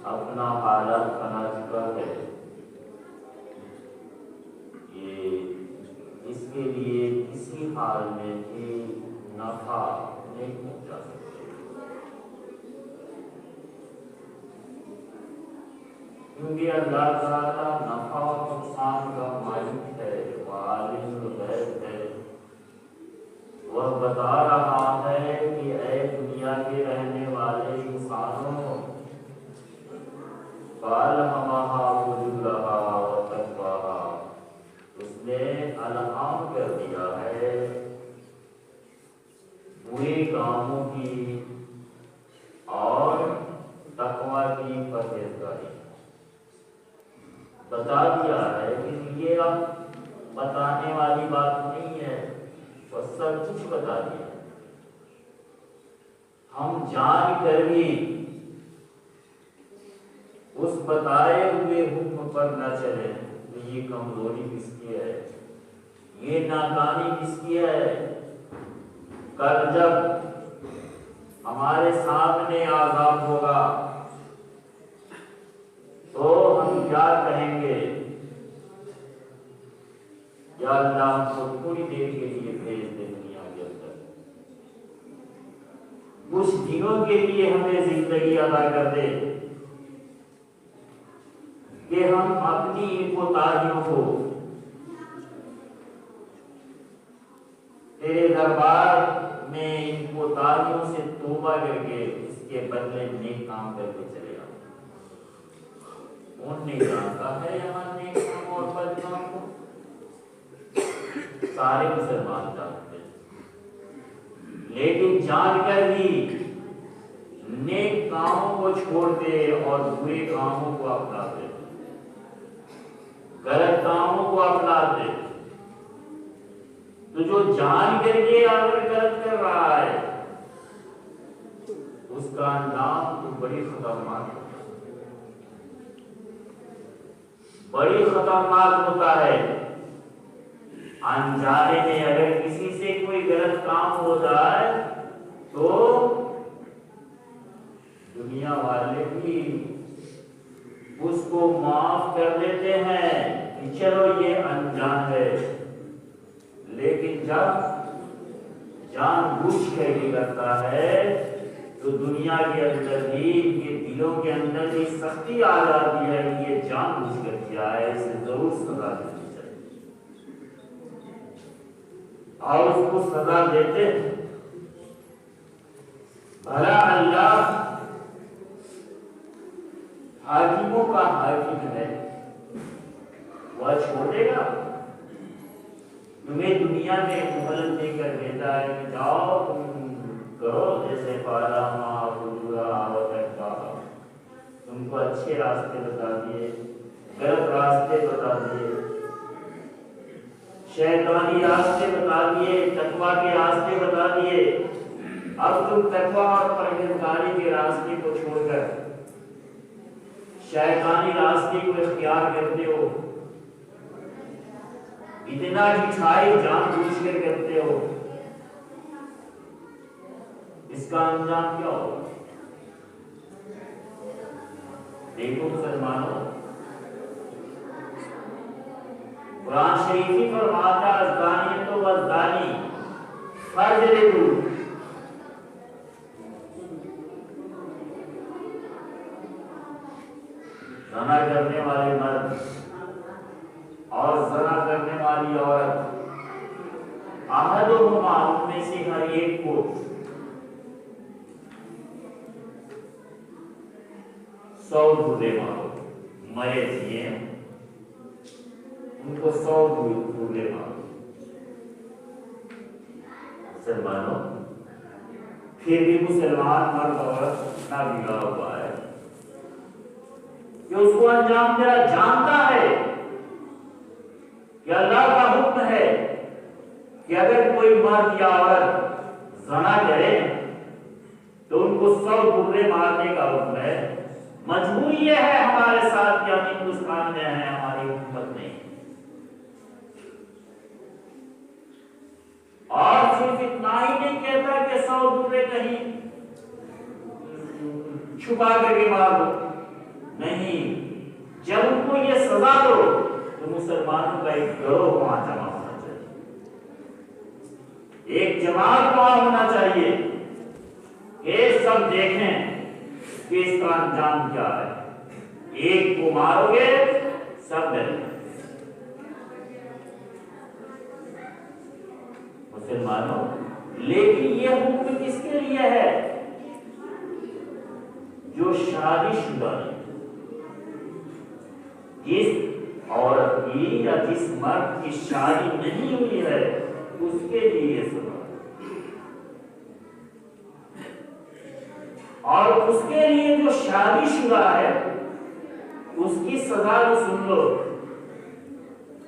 اپنا حالت بنا چکا ہے، یہ اس کے لیے کسی حال میں بھی نفع نہیں پہنچا سکتے، کیونکہ اللہ تعالیٰ نفع و نقصان کا مالک ہے، وہ عالم الغیب ہے۔ وہ بتا رہا ہے کہ اے دنیا کے رہنے والے انسانوں، فَأَلْهَمَهَا فُجُورَهَا وَتَقْوَاهَا، اس نے الہام کر دیا ہے برے کاموں کی اور تقویٰ کی پرہیزگاری، بتا دیا ہے کہ یہ اب بتانے والی بات نہیں ہے، وہ سب کچھ بتا دیا۔ ہم جان کر بھی اس بتائے ہوئے حکم پر نہ چلے تو یہ کمزوری کس کی ہے، یہ ناکامی کس کی ہے؟ کل جب ہمارے سامنے عذاب ہوگا تو ہم کیا کہیں گے؟ یا اللہ ہم کو تھوڑی دیر کے لیے بھیج دے دنیا کے اندر، کچھ دنوں کے لیے ہمیں زندگی عطا کر دے کہ ہم اپنی ان کوتاہیوں کو تیرے دربار میں ان کوتاہیوں سے توبہ کر کے اس کے بدلے نیک کام کر کے چلے آؤ۔ کون نہیں جانتا ہے یہاں نیک کام اور بد کام کو؟ سارے مسلمان جانتے ہیں، لیکن جان کر بھی نیک کاموں کو چھوڑتے اور برے کاموں کو اپناتے، غلط کاموں کو اپناتے۔ تو جو جان کر کے اگر غلط کر رہا ہے اس کا انجام تو بڑی خطرناک ہوتا ہے، بڑی خطرناک ہوتا ہے۔ انجانے میں اگر کسی سے کوئی غلط کام ہو جائے تو دنیا والے بھی اس کو معاف کر دیتے ہیں کہ چلو یہ انجان ہے، لیکن جب جان بوجھ کر یہ کرتا ہے تو دنیا کے اندر بھی ان کے دلوں کے اندر بھی سختی آ جاتی ہے کہ یہ جان بوجھ کر کیا ہے، اسے ضرور سزا دینی چاہیے، اور اس کو سزا دیتے ہیں۔ بھلا اللہ حاکموں کا حاکم ہے، وہ چھوڑے گا؟ تمہیں دنیا میں مہلت دے کر دیتا ہے کہ جاؤ تم کرو جیسے تم کو اچھے راستے بتا دیے، غلط راستے بتا دیے، شیطانی راستے بتا دیے، تقویٰ کے راستے بتا دیے، اب تم تقویٰ اور پرہیزگاری کے راستے کو چھوڑ کر شیطانی راستے کو اختیار کرتے ہو، اتنا جھائی جان بوجھ کر کرتے ہو، اس کا انجام کیا ہوگا؟ دیکھو مسلمانوں، قرآن شریفی فرماتا الزانی تو والزانی فاجلدوا، زنا کرنے والے مرد اور زنا کرنے والی عورت، احدہما ان میں سے ہر ایک کو 100 ڈھولے مارو، مرے جیے ان کو 100 ڈھولے مارو۔ مسلمانوں، پھر بھی مسلمان مرد عورت نہ بگڑا ہوا ہے کہ اس کو انجام تیرا جانتا ہے کہ اللہ کا حکم ہے کہ اگر کوئی مرد یا عورت زنا کرے تو ان کو 100 ڈھولے مارنے کا حکم ہے۔ مجبوری یہ ہے ہمارے ساتھ کہ ہم ہندوستان میں ہیں، ہماری حکومت نہیں، اور صرف اتنا ہی نہیں کہتا کہ 100 ڈھولے کہیں چھپا کر کے مار دو، نہیں، جب ان کو یہ سزا دو تو مسلمانوں کا ایک گروہ وہاں جمع ہونا چاہیے، ایک جماعت وہاں ہونا چاہیے کہ سب دیکھیں کہ اس کا انجام کیا ہے۔ ایک کو مارو گے سب ڈریں گے۔ مسلمانوں، لیکن یہ حکم کس کے لیے ہے؟ جو شادی شدہ ہے، جس عورت کی یا جس مرد کی شادی نہیں ہوئی ہے اس کے لیے یہ سزا، اور اس کے لیے جو شادی شدہ ہے اس کی سزا جو سن لو،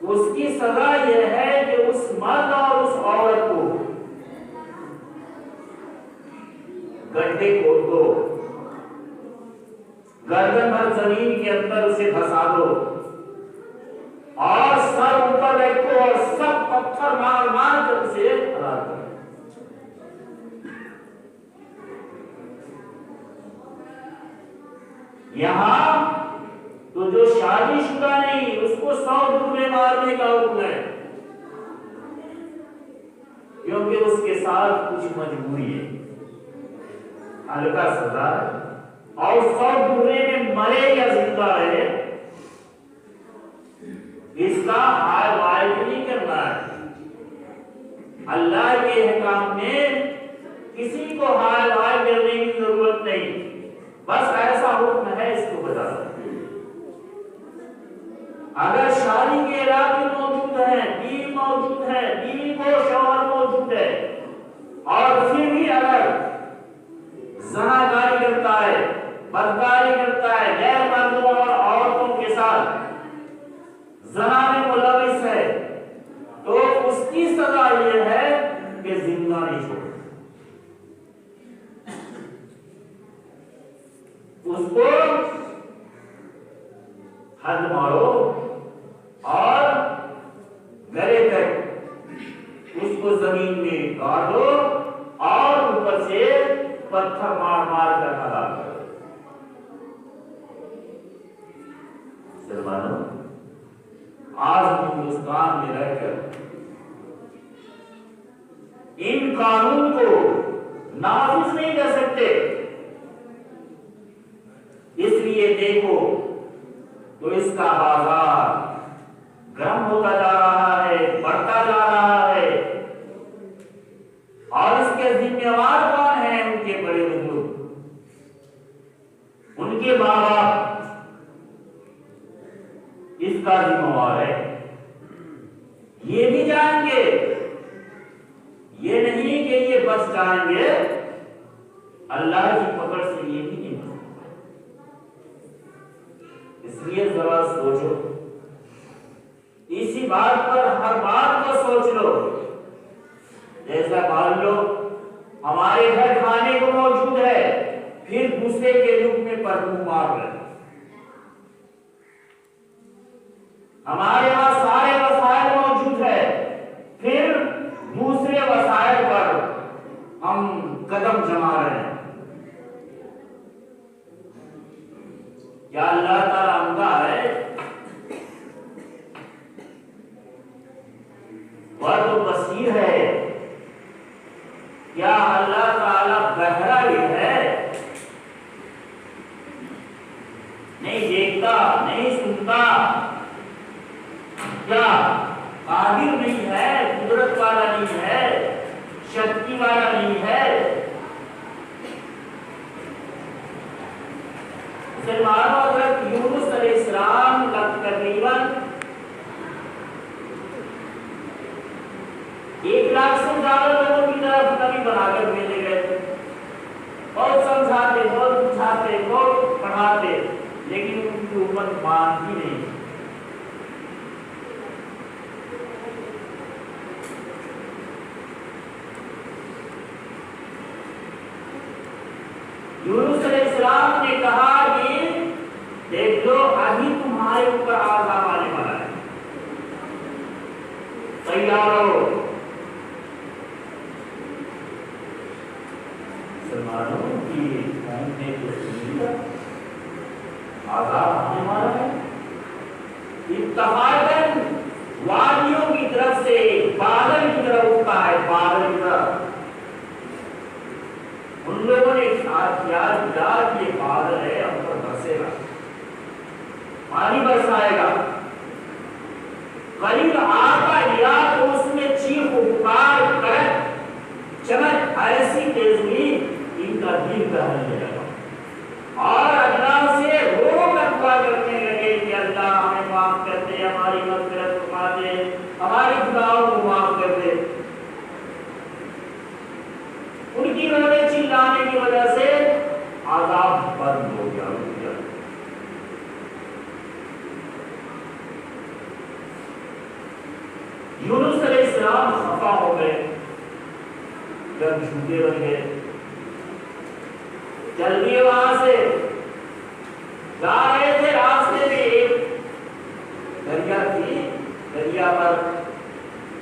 اس کی سزا یہ ہے کہ اس مرد اور اس عورت کو گڈھے کھود دو، گردن بھر زمین کے اندر اسے دھسا دو، اور سر اوپر رکھو اور سب پتھر مار مار کر اسے ہلاک کرو۔ یہاں تو جو شادی شدہ نہیں اس کو 100 ڈبے مارنے کا حکم ہے، کیونکہ اس کے ساتھ کچھ مجبوری ہے، ہلکا سزا ہے، اور 100 ڈبے میں مرے یا زندہ رہے اس کا حال وائل نہیں کرنا ہے۔ اللہ کے احکام میں کسی کو حال وائل کرنے کی ضرورت نہیں، بس ایسا حکم ہے اس کو بتا سکتے۔ اگر شادی کے علاقے موجود ہیں، بیوی موجود ہے، بیوی کو شوہر موجود ہے، اور پھر بھی اگر زناکاری کرتا ہے، بدکاری کرتا ہے، غیر مردوں اور عورتوں کے ساتھ زنا میں ملوث ہے، تو اس کی سزا یہ ہے کہ زندہ نہیں چھوڑے، اس کو حد مارو اور گلے تک اس کو زمین میں گاڑ دو اور اوپر سے پتھر مار مار کر ہلاک کرو۔ مسلمانوں، آج ہندوستان میں رہ کر ان قانون کو نافذ نہیں کر سکتے، اس لیے دیکھو تو اس کا بازار گرم ہوتا جا رہا ہے، بڑھتا جا رہا ہے، اور اس کے ذمہ دار کون ہیں؟ ان کے بڑے بزرگ، ان کے ماں باپ اس کا ذمہ دار ہے۔ یہ بھی جائیں گے، یہ نہیں کہ یہ بس جائیں گے، اللہ کی پکڑ سے یہ بھی نہیں بچ۔ اس لیے ذرا سوچو، اسی بات پر ہر بات کو سوچ لو۔ جیسا مان لو ہمارے گھر کھانے کو موجود ہے، پھر دوسرے کے لوگ میں پرفیوم مار رہے، ہمارے یہاں سارے وسائل موجود ہے، پھر دوسرے وسائل پر ہم قدم جما رہے ہیں۔ کیا اللہ تعالیٰ اندھا ہے؟ وہ تو بصیر ہے۔ کیا اللہ تعالیٰ بہرا بھی ہے؟ نہیں دیکھتا، نہیں سنتا؟ کیا قادر نہیں ہے، قدرت والا نہیں ہے، شکتی والا نہیں ہے؟ مسلمانوں، حضرت یونس علیہ السلام تقریباً 1 لاکھ سے زیادہ لوگوں کی طرف نبی بنا کر بھیجے گئے تھے، بہت سمجھاتے، بہت بجھاتے، بہت پڑھاتے، لیکن ان کی امت مانتی نہیں۔ یونس علیہ السلام نے کہا کہ دیکھ لو ابھی تمہارے اوپر عذاب آنے والا ہے، تیار رہو۔ مسلمانوں کی قوم نے تو سنی، عذاب آنے والا ہے. اتفاقاً وادیوں کی طرف سے بادل کی طرف اٹھتا ہے, بادل کی طرف. ان لوگوں نے خیال کیا کہ یہ بادل ہے, ہم پر برسے گا, پانی برسائے گا. قریب آتا لیا تو اس میں چیخ و پکار کر چمک ایسی تیز ہوئی ان کا دل دہنے لگا اور اللہ سے رو کر دعا کرنے لگے کہ اللہ ہمیں معاف کر دے, ہماری مغفرت فرما دے, ہماری گناہوں کو معاف کر دے. ان کی رونے چلانے کی وجہ سے عذاب بند ہو گیا. یونس علیہ السلام خفا ہو گئے, جب جھوٹے بن گئے, چل دیے وہاں سے, جا رہے تھے, راستے میں ایک دریا تھی, دریا پر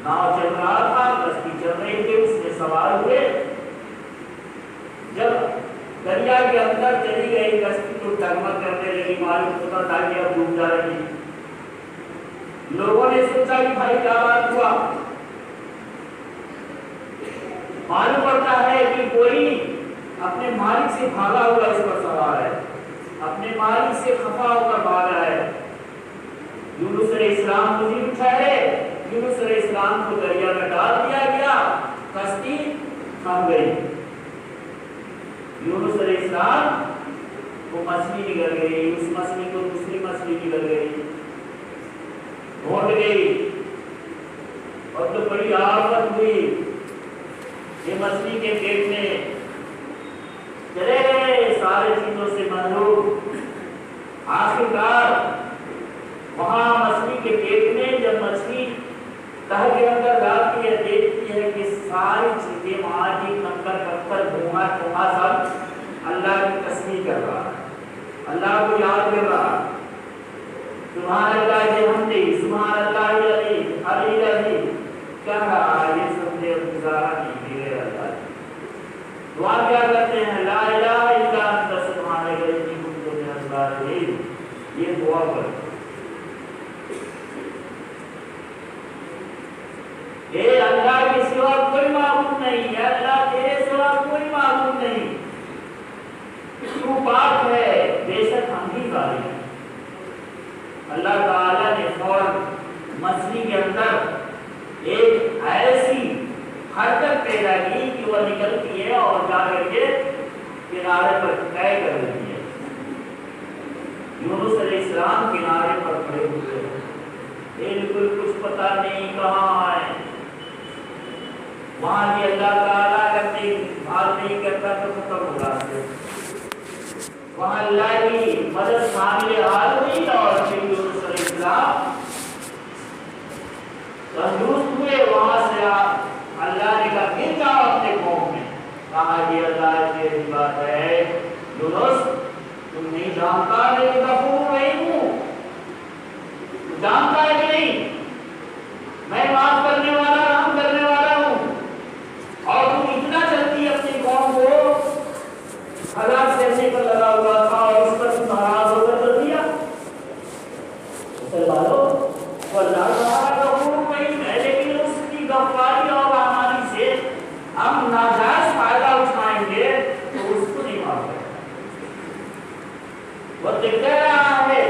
ناؤ چل رہا تھا, کشتی چل رہی تھی, اس میں سوار ہوئے. جب دریا کے اندر چلی گئی کشتی تو ڈگمگ کرنے لگی, معلوم ہوتا تھا کہ اب ڈوب جائے گی. لوگوں نے سوچا کہ بھائی کیا بات ہوا, معلوم پڑتا ہے کہ کوئی اپنے مالک سے بھاگا ہوا اس پر سوار ہے, اپنے مالک سے خفا ہو کر بھاگا ہے. یونس علیہ السلام مجھے ٹھہرے, یونس علیہ السلام کو دریا میں ڈال دیا گیا, کشتی تھم گئی. یونس علیہ السلام کو مچھلی نکل گئی, اس مچھلی کو دوسری مچھلی نکل گئی, گھونٹ گئی, اور تو بڑی آفت ہوئی. یہ مچھلی کے پیٹ میں چلے گئے, سارے چیزوں سے محروم. آخرکار وہاں مچھلی کے پیٹ میں جب مچھلی تہ کے اندر جاتی ہے, دیکھتی ہے کہ ساری چیزیں وہاں کی کنکر پتھر دھواں دھواں سب اللہ کی تسبیح کر رہا ہے, اللہ کو یاد کر رہا. سبحان اللہ بحمدہ, سبحان اللہ العلی العظیم کہہ رہا ہے. یہ سمجھے گزارا نہیں میرے اللہ. دعا کیا کرتے ہیں, لا الہ الا انت سبحانک انی کنت من الظالمین. یہ دعا کرتے اے اللہ کے سوا کوئی معبود نہیں ہے, اللہ تیرے سوا کوئی معبود نہیں, تو پاک ہے, بے شک ہم بھی ظالم ہیں. اللہ تعالیٰ نے فوراً مچھلی کے اندر ایک ایسی حرکت پیدا کی کہ وہ نکلتی ہے اور جا کر کے کنارے پر طے کر لیتی ہے. یونس علیہ السلام کنارے پر کھڑے ہوئے, بالکل کچھ پتہ نہیں کہاں آئے. وہاں بھی اللہ تعالیٰ اگر بات نہیں کرتا تو ختم ہو جاتے. وہاں اللہ کی مدد سامنے آ رہی اور پھر یونس علیہ السلام تندرست ہوئے. وہاں سے اللہ نے کہا پھر جاؤ اپنے قوم میں. کہا یہ اللہ کی بات ہے, یونس تم نہیں جانتا میں غفور رحیم ہوں, جانتا ہے کہ نہیں میں معاف کرنے والا, رحم کرنے والا ہوں. اور تم اتنا جلدی اپنی قوم کو ہلاک کرنے پر لگا ہوا تھا اور اس پر تم ناراض ہو کر کر دیا. مسلمانوں وہ اللہ تعالیٰ غفور رحیم ہے, لیکن اس کی غفاری اور رحمانی سے ہم ناجائز فائدہ اٹھائیں گے تو اس کو نہیں معاف کریں. وہ کہہ رہا ہے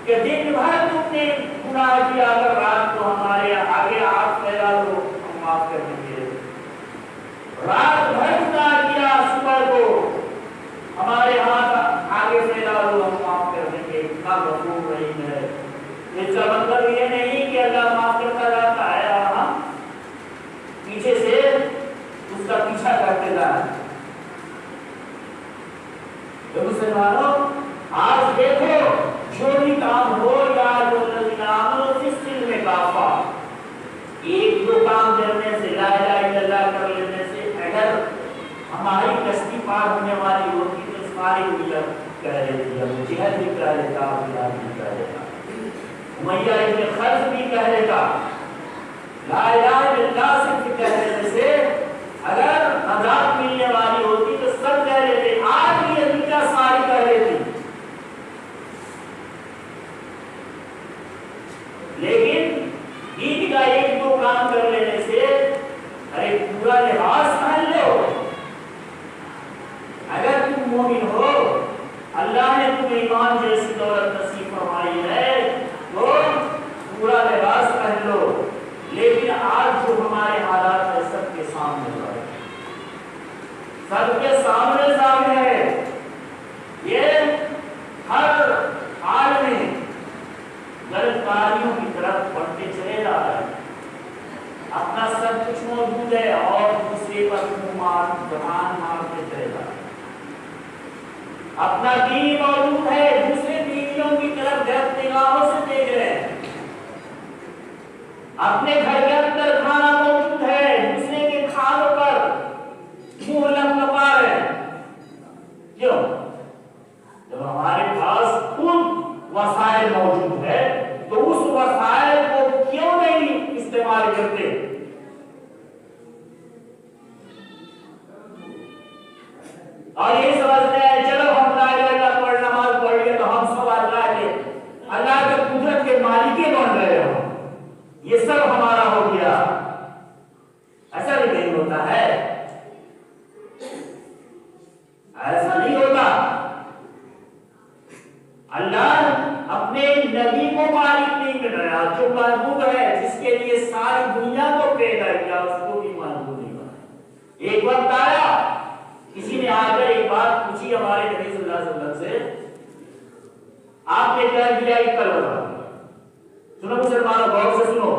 کہ دن بھر تم نے گناہ کیا, اگر رات کو ہمارے آگے ہاتھ پھیلا دو ہم معاف کر دیں گے. رات بھر گناہ کیا, صبح کو ہمارے ہاتھ آگے پھیلا دو ہم معاف کر دیں گے. اتنا غفور رحیم ہے. اس کا مطلب یہ نہیں کہ اللہ معاف کرتا جاتا ہے اور ہم پیچھے سے اس کا پیچھا کرتے جا رہے ہیں. تو مسلمانوں آج دیکھو جو بھی کام ہو یا جو نظام اس دل میں کافا, ایک دو کام کرنے سے, لا الہ الا اللہ کر لینے سے اگر ہماری کشتی پار ہونے والی ہوتی تو ساری دنیا کہہ لیتی, ابو جہل بھی کہہ لیتا, ابو لہب بھی کہہ لیتا, امیہ ابن خلف بھی کہہ لیتا. لا الہ الا اللہ صرف کہہ لینے سے اگر نجات ملنے والی ہوتی تو سب کہہ لیتے, آج بھی دنیا ساری کہہ لیتی. زبان مارتے چلے جا رہے ہیں۔ اپنا دین موجود ہے، دوسرے دینوں کی طرف غلط نگاہوں سے دیکھ رہے ہیں۔ اپنے گھر کے اندر کھانا موجود ہے، دوسرے کے کھانوں پر منہ لپلپا رہے ہیں۔ کیوں؟ جب ہمارے پاس خود وسائل موجود ہے تو اس وسائل کو کیوں نہیں استعمال کرتے؟ اور یہ سمجھتے ہیں چلو ہم لا الہ الا اللہ پڑھ نماز پڑھ لیے تو ہم سب اللہ کے قدرت کے مالک بن گئے ہو، یہ سب ہمارا ہو گیا۔ ایسا بھی نہیں ہوتا ہے، ایسا نہیں ہوتا۔ اللہ اپنے نبی کو مالک نہیں بن رہا، جو محبوب ہے جس کے لیے ساری دنیا کو پیدا کیا اس کو بھی محبوب نہیں بنا۔ ایک وقت آیا کسی نے آ کر ایک بات پوچھی ہمارے نبی صلی اللہ علیہ وسلم سے، آپ نے کہہ دیا کہ کل بتا۔ سنو مسلمانوں، غور سے سنو،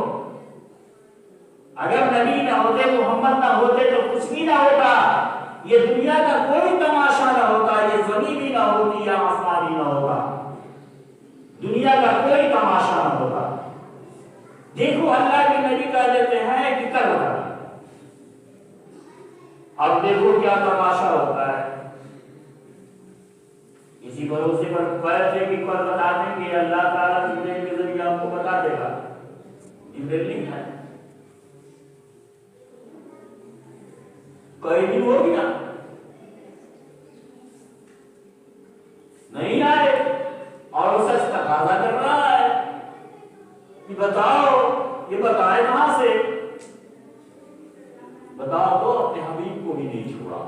اگر نبی نہ ہوتے، محمد نہ ہوتے تو کچھ بھی نہ ہوتا، یہ دنیا کا کوئی تماشا نہ ہوتا، یہ زمین بھی نہ ہوتی یا آسمان بھی نہ ہوتا، دنیا کا کوئی تماشا نہ ہوتا۔ دیکھو اللہ کے نبی کہہ دیتے ہیں کہ کل بتا، اب دیکھو کیا تماشا ہوتا ہے۔ اسی بھروسے پر پہلے کہ کل بتا دیں گے، اللہ تعالیٰ جبریل کے ذریعے آپ کو بتا دے گا، جبریل نہیں ہے، کوئی دن ہو گیا نہیں آئے، اور وہ سچ تقاضا کر رہا ہے کہ بتاؤ، یہ بتائے کہاں سے؟ بتاؤ تو اپنے حبیب کو بھی نہیں چھوڑا۔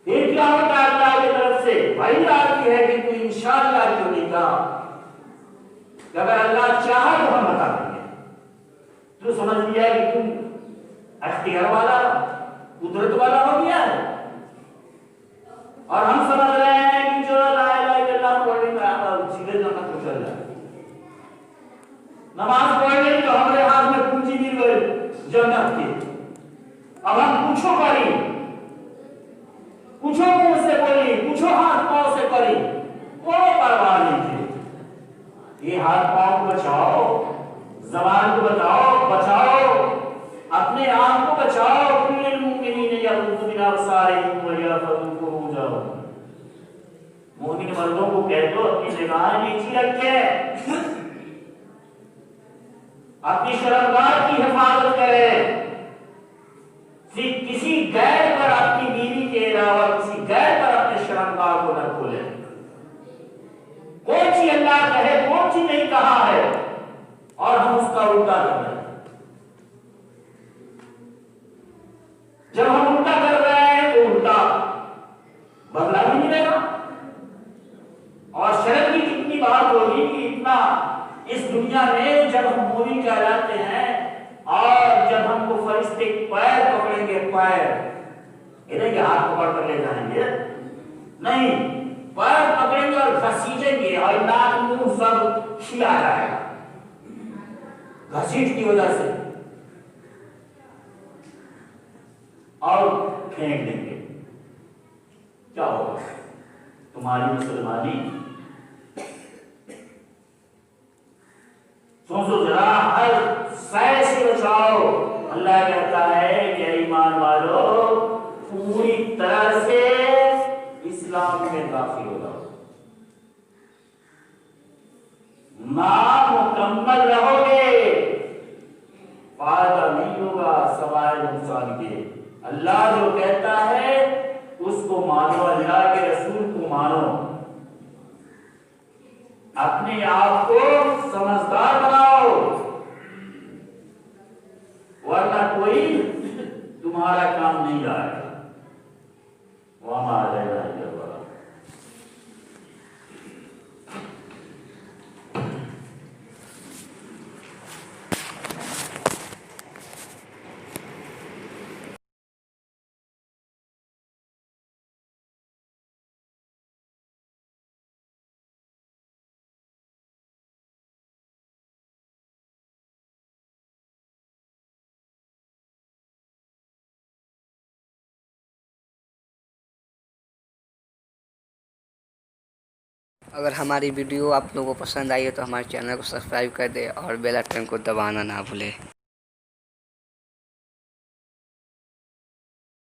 پھر کیا ہوتا ہے؟ اللہ کی طرف سے وحی آتی ہے کہ تو انشاءاللہ کیوں نہیں کہا کہ اگر اللہ چاہا تو ہم بتا دیں گے۔ تو سمجھ لیا کہ تم اختیار والا، قدرت والا ہو گیا ہے، اور ہم سمجھ رہے ہیں کہ جو لا الہ الا اللہ پڑھنے کا سیدھے جنت کو چل جائے، نماز پڑھ لی تو ہمارے ہاتھ میں کنجی مل گئی جنت کی، اب ہم پوچھو کری، پوچھو منہ سے بولی، پوچھو ہاتھ پاؤں سے کری، کوئی پرواہ نہیں تھی۔ یہ ہاتھ پاؤں کو بچاؤ، زبان کو بچاؤ، اپنے آپ کو بچاؤ۔ کل المؤمنین یغضوا من ابصارہم ویحفظوا فروجہم، مومن مردوں کو کہہ دو اپنی نگاہیں نیچی رکھے، اپنی شرمگاہ کی حفاظت کرے، کسی غیر پر اپنی بیوی کے علاوہ کسی غیر پر اپنے شرمگاہ کو نہ کھولے۔ کوئی چیز اللہ کہے، کوئی چیز نہیں کہا ہے اور ہم اس کا الٹا کر رہے ہیں۔ جب ہم الٹا کر رہے ہیں تو الٹا بدلا بھی ملے گا، اور شرم کی کتنی بات ہوگی کہ اتنا اس دنیا میں جب ہم مومن کہلاتے ہیں اور جب ہم کو فرشتے پیر پکڑیں گے، پیر انہیں کہ ہاتھ پکڑ کر لے جائیں گے نہیں، پیر پکڑیں گے اور گھسیٹیں گے، اور ناک منہ سب چھلا جائے گا گھسیٹ کی وجہ سے، اور پھینک دیں گے۔ کیا ہوگا؟ تمہاری مسلمانی سوچو ذرا، ہر سائے سے بچاؤ۔ اللہ کہتا ہے کہ ایمان والو پوری طرح سے اسلام میں داخل ہو جاؤ، نامکمل رہو گے فائدہ نہیں ہوگا سوائے نقصان کے۔ اللہ جو کہتا ہے اس کو مانو، اللہ کے رسول کو مانو، اپنے آپ کو سمجھدار بناؤ، ورنہ کوئی تمہارا کام نہیں آئے گا۔ وما علینا الا البلاغ۔ اگر ہماری ویڈیو آپ لوگوں کو پسند آئی ہے تو ہمارے چینل کو سبسکرائب کر دیں اور بیل آئیکن کو دبانا نہ بھولے.